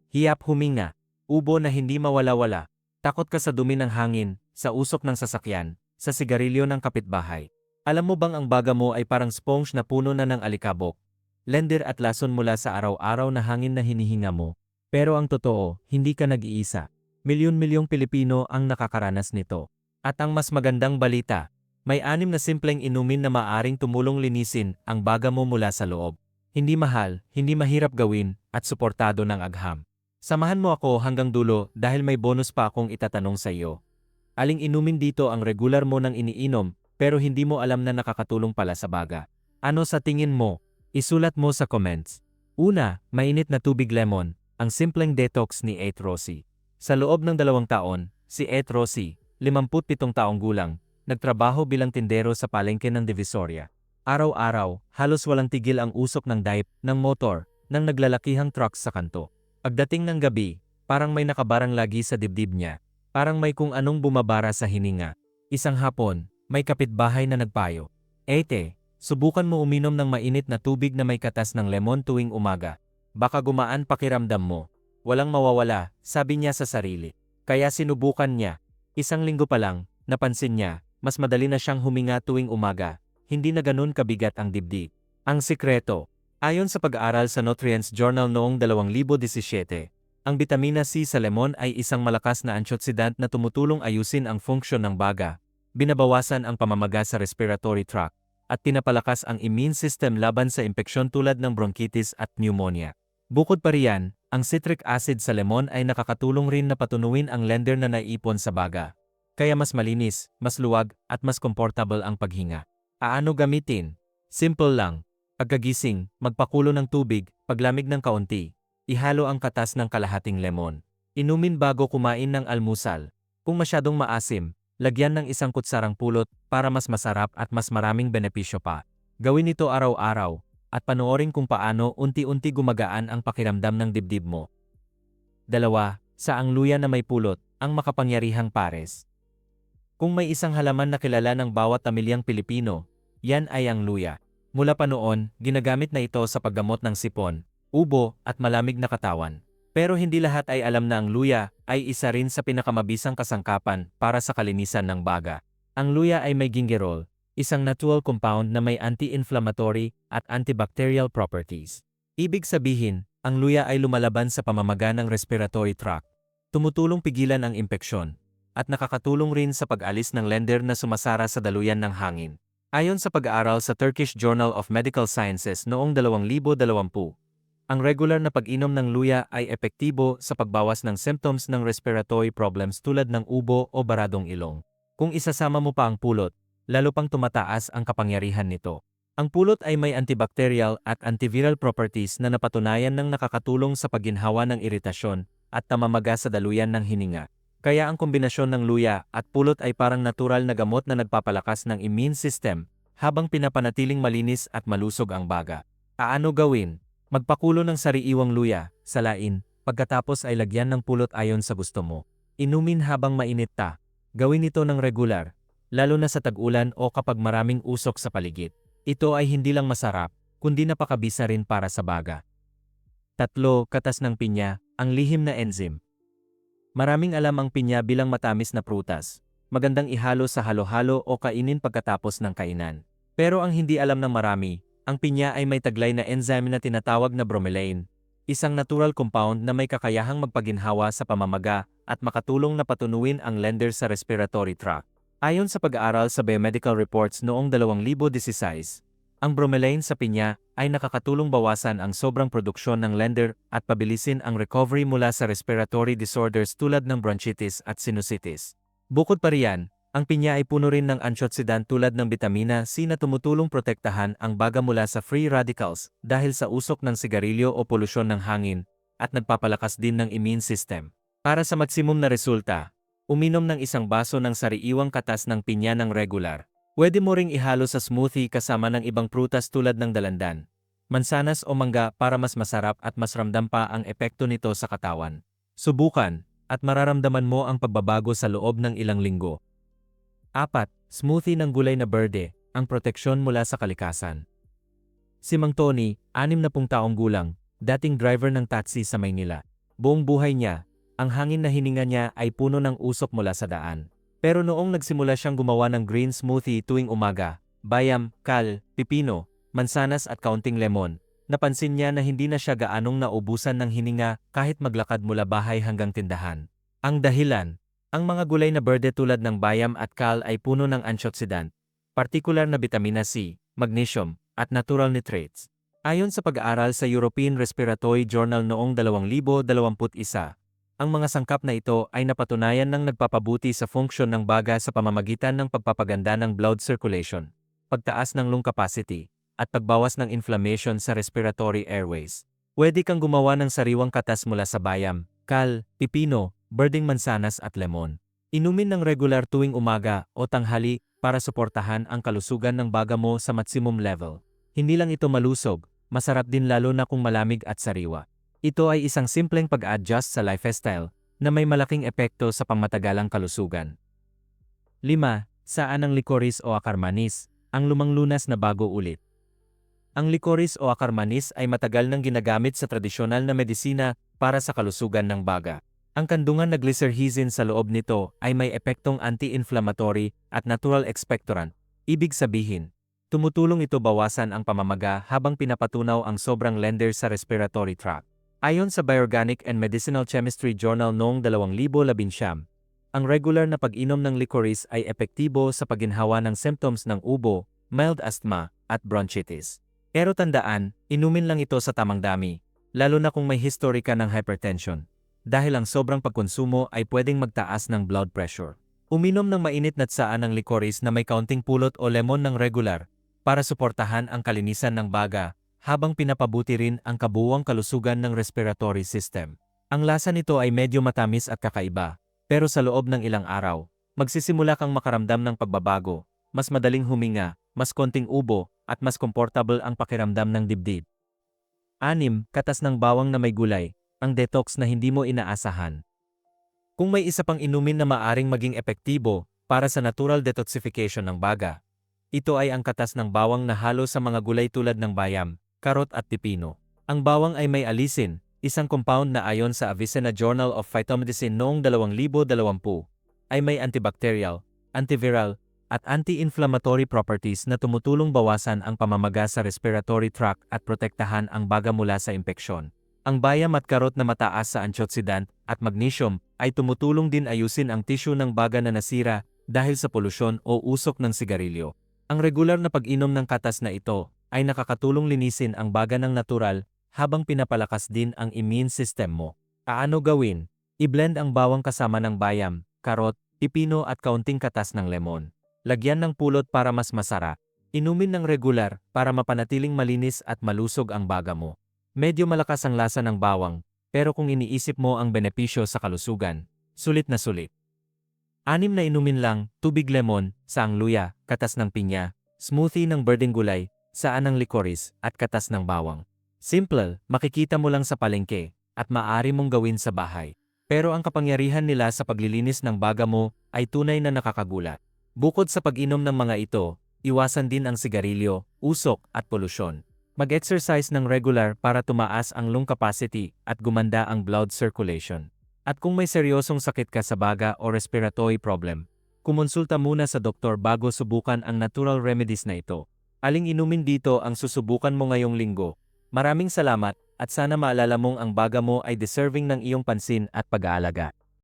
Hiyap huminga. Ubo na hindi mawala-wala. Takot ka sa dumi ng hangin, sa usok ng sasakyan, sa sigarilyo ng kapitbahay. Alam mo bang ang baga mo ay parang sponge na puno na ng alikabok, lender at lason mula sa araw-araw na hangin na hinihinga mo? Pero ang totoo, hindi ka nag-iisa. Milyon-milyong Pilipino ang nakakaranas nito. At ang mas magandang balita, may 6 na simpleng inumin na maaring tumulong linisin ang baga mo mula sa loob. Hindi mahal, hindi mahirap gawin, at suportado ng agham. Samahan mo ako hanggang dulo dahil may bonus pa akong itatanong sa iyo. Aling inumin dito ang regular mo nang iniinom pero hindi mo alam na nakakatulong pala sa baga? Ano sa tingin mo? Isulat mo sa comments. Una, mainit na tubig lemon, ang simpleng detox ni Ate Rosie. Sa loob ng 2 taon, si Ate Rosie, 57 taong gulang, nagtrabaho bilang tindero sa palengke ng Divisoria. Araw-araw, halos walang tigil ang usok ng dive, ng motor, ng naglalakihang trucks sa kanto. Pagdating ng gabi, parang may nakabarang lagi sa dibdib niya. Parang may kung anong bumabara sa hininga. Isang hapon, may kapitbahay na nagpayo. Ate, subukan mo uminom ng mainit na tubig na may katas ng lemon tuwing umaga. Baka gumaan pakiramdam mo. Walang mawawala, sabi niya sa sarili. Kaya sinubukan niya. Isang linggo pa lang, napansin niya, mas madali na siyang huminga tuwing umaga. Hindi na ganun kabigat ang dibdib. Ang sikreto. Ayon sa pag-aaral sa Nutrients Journal noong 2017, ang bitamina C sa lemon ay isang malakas na antioxidant na tumutulong ayusin ang funksyon ng baga, binabawasan ang pamamaga sa respiratory tract, at pinapalakas ang immune system laban sa impeksyon tulad ng bronchitis at pneumonia. Bukod pa riyan, ang citric acid sa lemon ay nakakatulong rin na patunuin ang lender na naiipon sa baga. Kaya mas malinis, mas luwag, at mas comfortable ang paghinga. Paano gamitin? Simple lang. Pagkagising, magpakulo ng tubig, paglamig ng kaunti. Ihalo ang katas ng kalahating lemon. Inumin bago kumain ng almusal. Kung masyadong maasim, lagyan ng 1 kutsarang pulot para mas masarap at mas maraming benepisyo pa. Gawin ito araw-araw, at panoorin kung paano unti-unti gumagaan ang pakiramdam ng dibdib mo. 2. Saang luya na may pulot, ang makapangyarihang pares. Kung may isang halaman na kilala ng bawat pamilyang Pilipino, yan ay ang luya. Mula pa noon, ginagamit na ito sa paggamot ng sipon, ubo, at malamig na katawan. Pero hindi lahat ay alam na ang luya ay isa rin sa pinakamabisang kasangkapan para sa kalinisan ng baga. Ang luya ay may gingerol, isang natural compound na may anti-inflammatory at antibacterial properties. Ibig sabihin, ang luya ay lumalaban sa pamamaga ng respiratory tract, tumutulong pigilan ang impeksyon, at nakakatulong rin sa pag-alis ng lender na sumasara sa daluyan ng hangin. Ayon sa pag-aaral sa Turkish Journal of Medical Sciences noong 2020, ang regular na pag-inom ng luya ay epektibo sa pagbawas ng symptoms ng respiratory problems tulad ng ubo o baradong ilong. Kung isasama mo pa ang pulot, lalo pang tumataas ang kapangyarihan nito. Ang pulot ay may antibacterial at antiviral properties na napatunayan ng nakakatulong sa pagginhawa ng iritasyon at tamamaga sa daluyan ng hininga. Kaya ang kombinasyon ng luya at pulot ay parang natural na gamot na nagpapalakas ng immune system habang pinapanatiling malinis at malusog ang baga. Paano gawin? Magpakulo ng sariiwang luya, salain, pagkatapos ay lagyan ng pulot ayon sa gusto mo. Inumin habang mainit ta. Gawin ito ng regular, lalo na sa tag-ulan o kapag maraming usok sa paligid. Ito ay hindi lang masarap, kundi napakabisa rin para sa baga. 3. Katas ng pinya, ang lihim na enzyme. Maraming alam ang pinya bilang matamis na prutas. Magandang ihalo sa halo-halo o kainin pagkatapos ng kainan. Pero ang hindi alam ng marami, ang pinya ay may taglay na enzyme na tinatawag na bromelain, isang natural compound na may kakayahang magpaginhawa sa pamamaga at makatulong na patunuin ang lender sa respiratory tract. Ayon sa pag-aaral sa Biomedical Reports noong 2016, ang bromelain sa pinya ay nakakatulong bawasan ang sobrang produksyon ng lender at pabilisin ang recovery mula sa respiratory disorders tulad ng bronchitis at sinusitis. Bukod pa riyan, ang pinya ay puno rin ng antioxidant tulad ng bitamina C na tumutulong protektahan ang baga mula sa free radicals dahil sa usok ng sigarilyo o polusyon ng hangin at nagpapalakas din ng immune system. Para sa maksimum na resulta, uminom ng 1 baso ng sariiwang katas ng pinya ng regular. Pwede mo ring ihalo sa smoothie kasama ng ibang prutas tulad ng dalandan, mansanas o mangga para mas masarap at mas ramdam pa ang epekto nito sa katawan. Subukan, at mararamdaman mo ang pagbabago sa loob ng ilang linggo. 4. Smoothie ng gulay na berde, ang proteksyon mula sa kalikasan. Si Mang Tony, 60 taong gulang, dating driver ng taxi sa Maynila. Buong buhay niya, ang hangin na hininga niya ay puno ng usok mula sa daan. Pero noong nagsimula siyang gumawa ng green smoothie tuwing umaga, bayam, kal, pipino, mansanas at kaunting lemon, napansin niya na hindi na siya gaanong naubusan ng hininga kahit maglakad mula bahay hanggang tindahan. Ang dahilan, ang mga gulay na berde tulad ng bayam at kal ay puno ng antioxidant, partikular na bitamina C, magnesium, at natural nitrates. Ayon sa pag-aaral sa European Respiratory Journal noong 2021, ang mga sangkap na ito ay napatunayan ng nagpapabuti sa funksyon ng baga sa pamamagitan ng pagpapaganda ng blood circulation, pagtaas ng lung capacity, at pagbawas ng inflammation sa respiratory airways. Pwede kang gumawa ng sariwang katas mula sa bayam, kal, pipino, berdeng mansanas at lemon. Inumin ng regular tuwing umaga o tanghali para suportahan ang kalusugan ng baga mo sa maximum level. Hindi lang ito malusog, masarap din lalo na kung malamig at sariwa. Ito ay isang simpleng pag-adjust sa lifestyle na may malaking epekto sa pangmatagalang kalusugan. 5. Saan ang licorice o acarmanis, ang lumang lunas na bago ulit? Ang licorice o acarmanis ay matagal nang ginagamit sa tradisyonal na medisina para sa kalusugan ng baga. Ang kandungan na glycyrrhizin sa loob nito ay may epektong anti-inflammatory at natural expectorant. Ibig sabihin, tumutulong ito bawasan ang pamamaga habang pinapatunaw ang sobrang lender sa respiratory tract. Ayon sa Bioorganic and Medicinal Chemistry Journal noong 2019, ang regular na pag-inom ng licorice ay epektibo sa pagginhawa ng symptoms ng ubo, mild asthma, at bronchitis. Pero tandaan, inumin lang ito sa tamang dami, lalo na kung may history ka ng hypertension, dahil ang sobrang pagkonsumo ay pwedeng magtaas ng blood pressure. Uminom ng mainit na tsaan ng licorice na may kaunting pulot o lemon ng regular para suportahan ang kalinisan ng baga, habang pinapabuti rin ang kabuuang kalusugan ng respiratory system. Ang lasa nito ay medyo matamis at kakaiba, pero sa loob ng ilang araw, magsisimula kang makaramdam ng pagbabago, mas madaling huminga, mas konting ubo, at mas komportable ang pakiramdam ng dibdib. 6. Katas ng bawang na may gulay, ang detox na hindi mo inaasahan. Kung may isa pang inumin na maaring maging epektibo para sa natural detoxification ng baga, ito ay ang katas ng bawang na halo sa mga gulay tulad ng bayam, karot at pipino. Ang bawang ay may alisin, isang compound na ayon sa Avicenna Journal of Phytomedicine noong 2020, ay may antibacterial, antiviral, at anti-inflammatory properties na tumutulong bawasan ang pamamaga sa respiratory tract at protektahan ang baga mula sa impeksyon. Ang bayam at karot na mataas sa antioxidant at magnesium ay tumutulong din ayusin ang tissue ng baga na nasira dahil sa polusyon o usok ng sigarilyo. Ang regular na pag-inom ng katas na ito ay nakakatulong linisin ang baga ng natural habang pinapalakas din ang immune system mo. Paano gawin? I-blend ang bawang kasama ng bayam, karot, pipino at kaunting katas ng lemon. Lagyan ng pulot para mas masarap. Inumin ng regular para mapanatiling malinis at malusog ang baga mo. Medyo malakas ang lasa ng bawang, pero kung iniisip mo ang benepisyo sa kalusugan, sulit na sulit. 6 na inumin lang, tubig lemon, saang luya, katas ng pinya, smoothie ng berdeng gulay, saan ng licorice, at katas ng bawang. Simple, makikita mo lang sa palengke, at maaari mong gawin sa bahay. Pero ang kapangyarihan nila sa paglilinis ng baga mo ay tunay na nakakagulat. Bukod sa pag-inom ng mga ito, iwasan din ang sigarilyo, usok, at polusyon. Mag-exercise ng regular para tumaas ang lung capacity at gumanda ang blood circulation. At kung may seryosong sakit ka sa baga o respiratory problem, kumonsulta muna sa doktor bago subukan ang natural remedies na ito. Aling inumin dito ang susubukan mo ngayong linggo. Maraming salamat at sana maalala mong ang baga mo ay deserving ng iyong pansin at pag-aalaga.